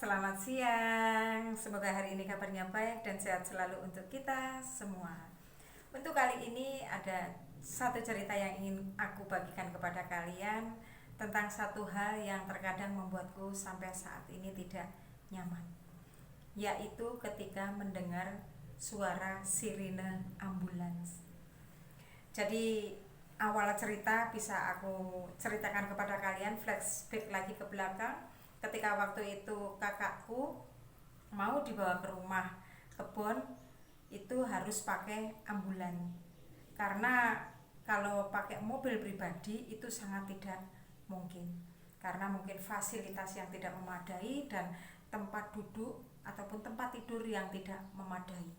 Selamat siang, semoga hari ini kabarnya baik dan sehat selalu untuk kita semua. Untuk kali ini ada satu cerita yang ingin aku bagikan kepada kalian tentang satu hal yang terkadang membuatku sampai saat ini tidak nyaman, yaitu ketika mendengar suara sirine ambulans. Jadi awal cerita bisa aku ceritakan kepada kalian, flashback lagi ke belakang. Ketika waktu itu kakakku mau dibawa ke rumah kebun, itu harus pakai ambulan. Karena kalau pakai mobil pribadi itu sangat tidak mungkin. Karena mungkin fasilitas yang tidak memadai dan tempat duduk ataupun tempat tidur yang tidak memadai.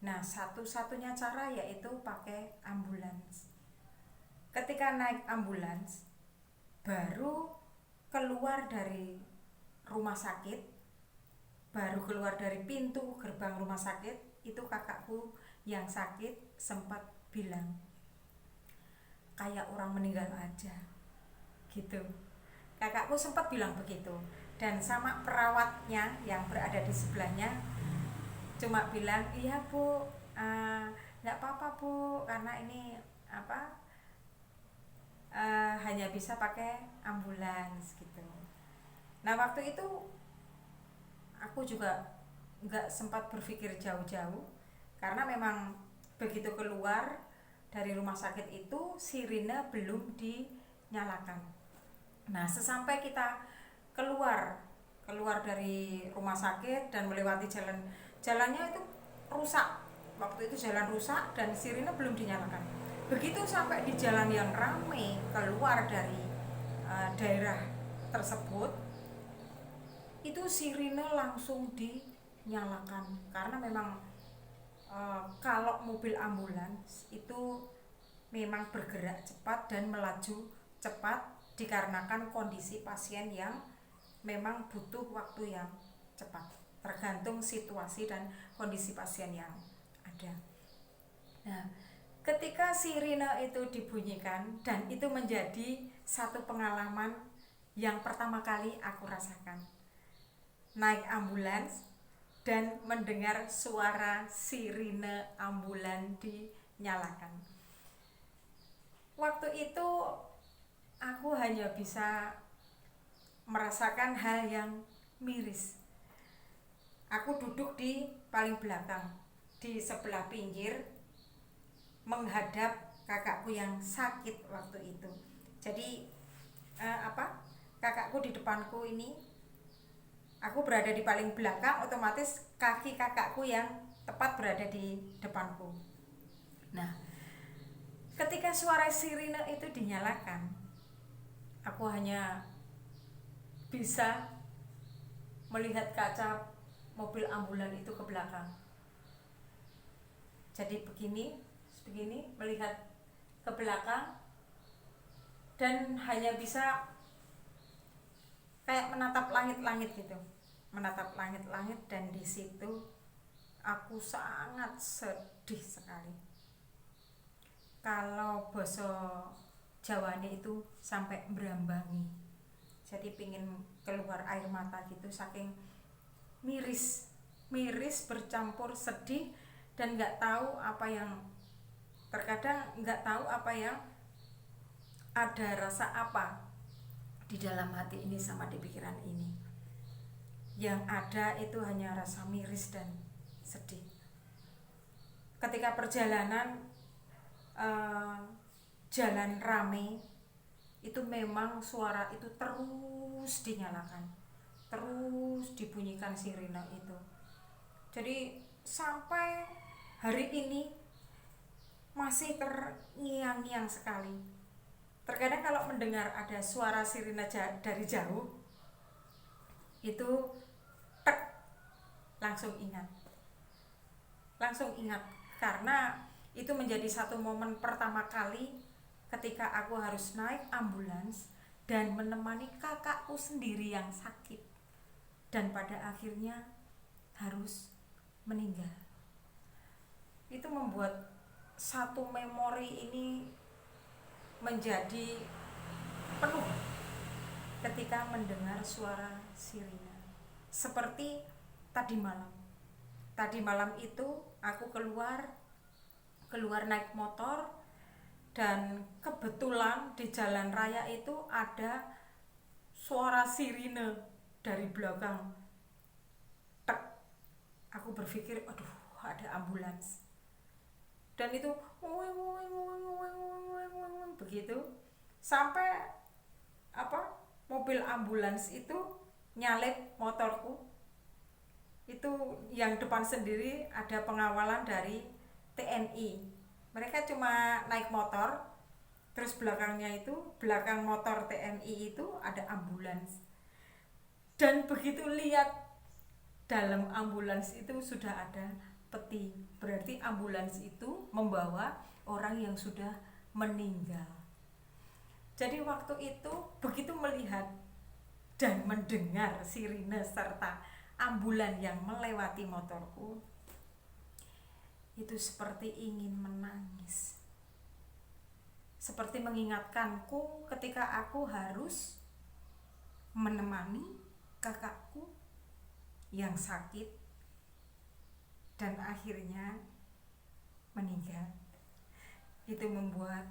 Nah, satu-satunya cara yaitu pakai ambulans. Ketika naik ambulans, baru keluar dari rumah sakit, baru keluar dari pintu gerbang rumah sakit, itu kakakku yang sakit sempat bilang, kayak orang meninggal aja, gitu. Kakakku sempat bilang begitu, dan sama perawatnya yang berada di sebelahnya cuma bilang, iya bu, nggak apa-apa bu, karena ini hanya bisa pakai ambulans gitu. Nah waktu itu aku juga nggak sempat berpikir jauh-jauh, karena memang begitu keluar dari rumah sakit itu sirine belum dinyalakan. Nah sesampai kita keluar keluar dari rumah sakit dan melewati jalannya itu rusak. Waktu itu jalan rusak dan sirine belum dinyalakan. Begitu sampai di jalan yang ramai keluar dari daerah tersebut, itu sirine langsung dinyalakan. Karena memang kalau mobil ambulans itu memang bergerak cepat dan melaju cepat dikarenakan kondisi pasien yang memang butuh waktu yang cepat, tergantung situasi dan kondisi pasien yang ada. Nah, ketika sirine itu dibunyikan, dan itu menjadi satu pengalaman yang pertama kali aku rasakan. Naik ambulans dan mendengar suara sirine ambulans dinyalakan. Waktu itu aku hanya bisa merasakan hal yang miris. Aku duduk di paling belakang, di sebelah pinggir, menghadap kakakku yang sakit waktu itu. Jadi kakakku di depanku ini, aku berada di paling belakang, otomatis kaki kakakku yang tepat berada di depanku. Nah, ketika suara sirine itu dinyalakan, aku hanya bisa melihat kaca mobil ambulan itu ke belakang. Jadi begini melihat ke belakang dan hanya bisa kayak menatap langit-langit gitu. Menatap langit-langit, dan di situ aku sangat sedih sekali. Kalau basa Jawane itu sampai berambangi. Jadi pingin keluar air mata gitu, saking miris bercampur sedih, dan nggak tahu apa yang, terkadang nggak tahu apa yang ada, rasa apa di dalam hati ini sama di pikiran ini. Yang ada itu hanya rasa miris dan sedih. Ketika perjalanan jalan rame, itu memang suara itu terus dinyalakan, terus dibunyikan sirine itu. Jadi sampai hari ini masih terngiang-ngiang sekali. Terkadang kalau mendengar ada suara sirine dari jauh, itu tek, langsung ingat karena itu menjadi satu momen pertama kali ketika aku harus naik ambulans dan menemani kakakku sendiri yang sakit, dan pada akhirnya harus meninggal. Itu membuat satu memori ini menjadi penuh ketika mendengar suara sirine. seperti tadi malam. Tadi malam itu aku keluar naik motor, dan kebetulan di jalan raya itu ada suara sirine dari belakang. Tek. Aku berpikir, aduh, ada ambulans. Dan itu begitu sampai mobil ambulans itu nyalip motorku. Itu yang depan sendiri ada pengawalan dari TNI. Mereka cuma naik motor, terus belakang motor TNI itu ada ambulans. Dan begitu lihat dalam ambulans itu sudah ada peti, berarti ambulans itu membawa orang yang sudah meninggal. Jadi waktu itu begitu melihat dan mendengar sirine serta ambulan yang melewati motorku, itu seperti ingin menangis, seperti mengingatkanku ketika aku harus menemani kakakku yang sakit dan akhirnya meninggal. Itu membuat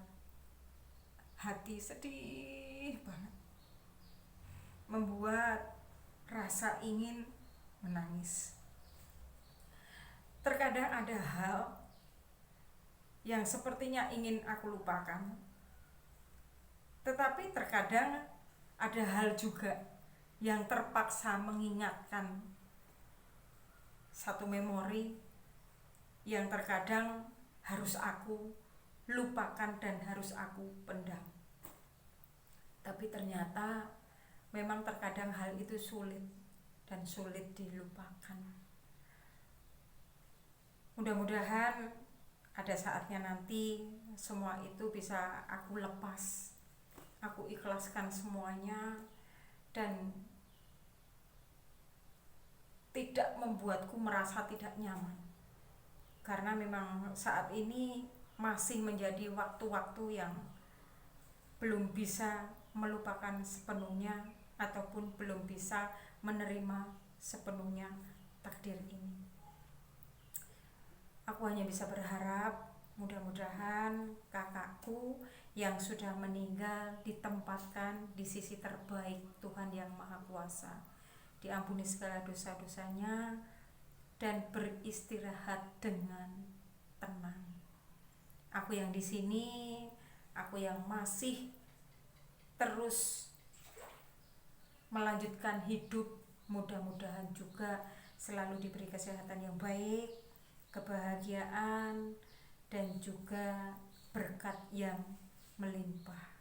hati sedih banget, membuat rasa ingin menangis. Terkadang ada hal yang sepertinya ingin aku lupakan, tetapi terkadang ada hal juga yang terpaksa mengingatkan satu memori yang terkadang harus aku lupakan dan harus aku pendam. Tapi ternyata memang terkadang hal itu sulit dan sulit dilupakan. Mudah-mudahan ada saatnya nanti semua itu bisa aku lepas, aku ikhlaskan semuanya, dan tidak membuatku merasa tidak nyaman. Karena memang saat ini masih menjadi waktu-waktu yang belum bisa melupakan sepenuhnya ataupun belum bisa menerima sepenuhnya takdir ini. Aku hanya bisa berharap mudah-mudahan kakakku yang sudah meninggal ditempatkan di sisi terbaik Tuhan Yang Maha Kuasa, diampuni segala dosa-dosanya dan beristirahat dengan tenang. Aku yang di sini, aku yang masih terus melanjutkan hidup, mudah-mudahan juga selalu diberi kesehatan yang baik, kebahagiaan, dan juga berkat yang melimpah.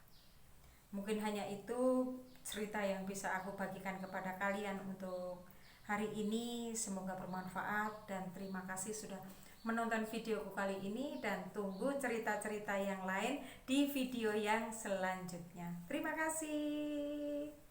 Mungkin hanya itu cerita yang bisa aku bagikan kepada kalian untuk hari ini. Semoga bermanfaat dan terima kasih sudah menonton videoku kali ini, dan tunggu cerita-cerita yang lain di video yang selanjutnya. Terima kasih.